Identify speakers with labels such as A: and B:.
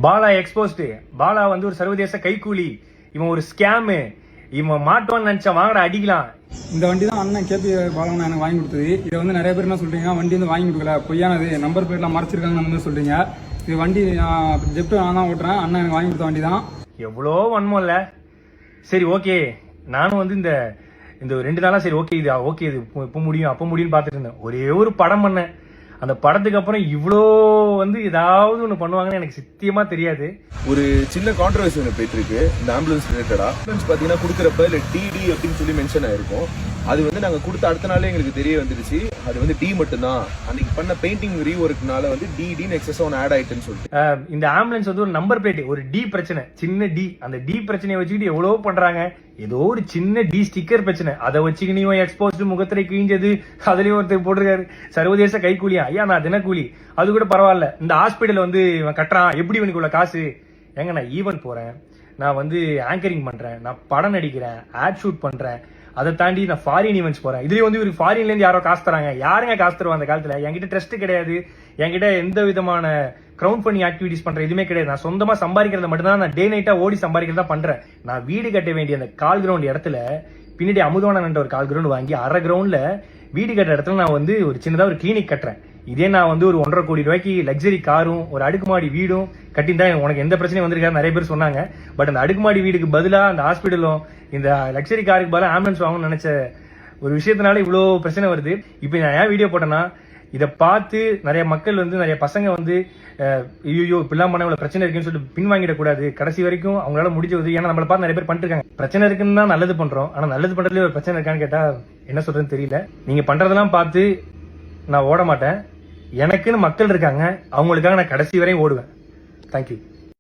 A: Bala exposed. Bala வந்து ஒரு சர்வதேச கைக்கூலி, இவன் ஒரு ஸ்கேமு, இவன் மாட்டோன்னு நினைச்சா வாங்கடா அடிக்கலாம்.
B: இந்த வண்டி தான் அண்ணன் கேபி பாலவன் எனக்கு வாங்கி கொடுத்தது. இதை வந்து நிறைய பேர் என்ன சொல்றீங்க, வண்டி வந்து வாங்கி கொடுக்கல, பொய்யானது, நம்பர் பிளேட்லாம் மறைச்சிருக்காங்கன்னு சொல்றீங்க. இது வண்டி ஜெப்ட் நான் தான் ஓட்டுறேன், அண்ணன் எனக்கு வாங்கி கொடுத்த வண்டி தான்.
A: எவ்வளோ வன்மம் இல்ல. சரி ஓகே, நானும் வந்து இந்த 2 நாளா சரி ஓகே இது ஓகே இது இப்போ முடியும் அப்போ முடியும்னு பார்த்துட்டு இருந்தேன். ஒரே ஒரு படம் பண்ணேன், அந்த படத்துக்கு அப்புறம் இவ்வளோ வந்து ஏதாவது ஒன்று பண்ணுவாங்கன்னு எனக்கு சத்தியமா தெரியாது.
C: ஒரு சின்ன கான்ட்ரவர்சி ஒன்று போயிட்டு இருக்கு இந்த ஆம்புலன்ஸ் ரிலேட்டடா. ஆம்புலன்ஸ் பாத்தீங்கன்னா கொடுக்குறப்ப இல்லை டிடி அப்படின்னு சொல்லி மென்ஷன் ஆயிருக்கும். அது வந்து நாங்க கொடுத்த அடுத்த நாளே எங்களுக்கு தெரிய வந்துருச்சு அது வந்து டி மட்டும்தான். அன்னைக்கு பண்ண பெயிண்டிங் ரீஒர்க்னால வந்து டின்னு எக்ஸஸ் ஒன்று ஆட் ஆயிட்டுன்னு சொல்லிட்டு
A: இந்த ஆம்புலன்ஸ் வந்து ஒரு நம்பர் பிளேட், ஒரு டி பிரச்சனை, சின்ன டி. அந்த டி பிரச்சனையை வச்சுக்கிட்டு எவ்வளவு பண்றாங்க. ஏதோ ஒரு சின்ன டி ஸ்டிக்கர் பிரச்சனை, அதை வச்சுக்கிட்டு நீ எக்ஸ்போஸ்டு முகத்திரை கிழிஞ்சது, அதுலயும் ஒருத்தர் போட்டிருக்காரு சர்வதேச கைக்கூலியா. ஐயா நான் தினக்கூலி, அது கூட பரவாயில்ல. இந்த ஹாஸ்பிட்டல் வந்து இவன் கட்டுறான், எப்படி இவனுக்குள்ள காசு? ஏங்க நான் ஈவென்ட் போறேன், நான் வந்து ஆங்கரிங் பண்றேன், நான் படம் நடிக்கிறேன், ஆட் ஷூட் பண்றேன், அதை தாண்டி நான் ஃபாரின் ஈவெண்ட்ஸ் போறேன். இதுலயும் வந்து ஒரு ஃபாரின்ல இருந்து யாரோ காசு தராங்க. யாருங்க காசு தருவா அந்த காலத்துல? என்கிட்ட ட்ரஸ்ட் கிடையாது, என்கிட்ட எந்த விதமான கிரவுண்ட் ஃபண்டிங் ஆக்டிவிட்டிஸ் பண்ற எதுவுமே கிடையாது. நான் சொந்தமா சம்பாதிக்கிறத மட்டும் தான், நான் டே நைட்டா ஓடி சம்பாதிக்கிறதா பண்றேன். நான் வீடு கட்ட வேண்டிய அந்த கால் கிரவுண்ட் இடத்துல பின்னாடி அமுதவானன் ஒரு கால் கிரவுண்ட் வாங்கி அரை கிரவுண்ட்ல வீடு கட்டுற இடத்துல நான் வந்து ஒரு சின்னதா ஒரு கிளினிக் கட்டுறேன். இதே நான் வந்து ஒரு 1.5 கோடி ரூபாய்க்கு லக்ஸரி காரும் ஒரு அடுக்குமாடி வீடும் கட்டியிருந்தா உனக்கு எந்த பிரச்சனையும் வந்திருக்காரு நிறைய பேர் சொன்னாங்க. பட் அந்த அடுக்குமாடி வீடுக்கு பதிலா அந்த ஹாஸ்பிட்டலும் இந்த லக்ஸரி காருக்கு பதிலாக ஆம்புலன்ஸ் வாங்கணும்னு நினைச்ச ஒரு விஷயத்தினால இவ்வளோ பிரச்சனை வருது. இப்போ நான் ஏன் வீடியோ போட்டேன்னா, இதை பார்த்து நிறைய மக்கள் வந்து நிறைய பசங்க வந்து ஐயோ இப்படிலாம் பண்ண இவ்வளவு பிரச்சனை இருக்குன்னு சொல்லிட்டு பின்வாங்கிடக்கூடாது. கடைசி வரைக்கும் அவங்களால முடிஞ்சது. ஏன்னா நம்மளை பார்த்து நிறைய பேர் பண்ணிட்டு இருக்காங்க. பிரச்சனை இருக்குன்னு தான் நல்லது பண்றோம், ஆனா நல்லது பண்றதுல ஒரு பிரச்சனை இருக்கான்னு கேட்டா என்ன சொல்றதுன்னு தெரியல. நீங்க பண்றதெல்லாம் பார்த்து நான் ஓட மாட்டேன். எனக்குன்னு மக்கள் இருக்காங்க, அவங்களுக்காக நான் கடைசி வரையும் ஓடுவேன். தேங்க்யூ.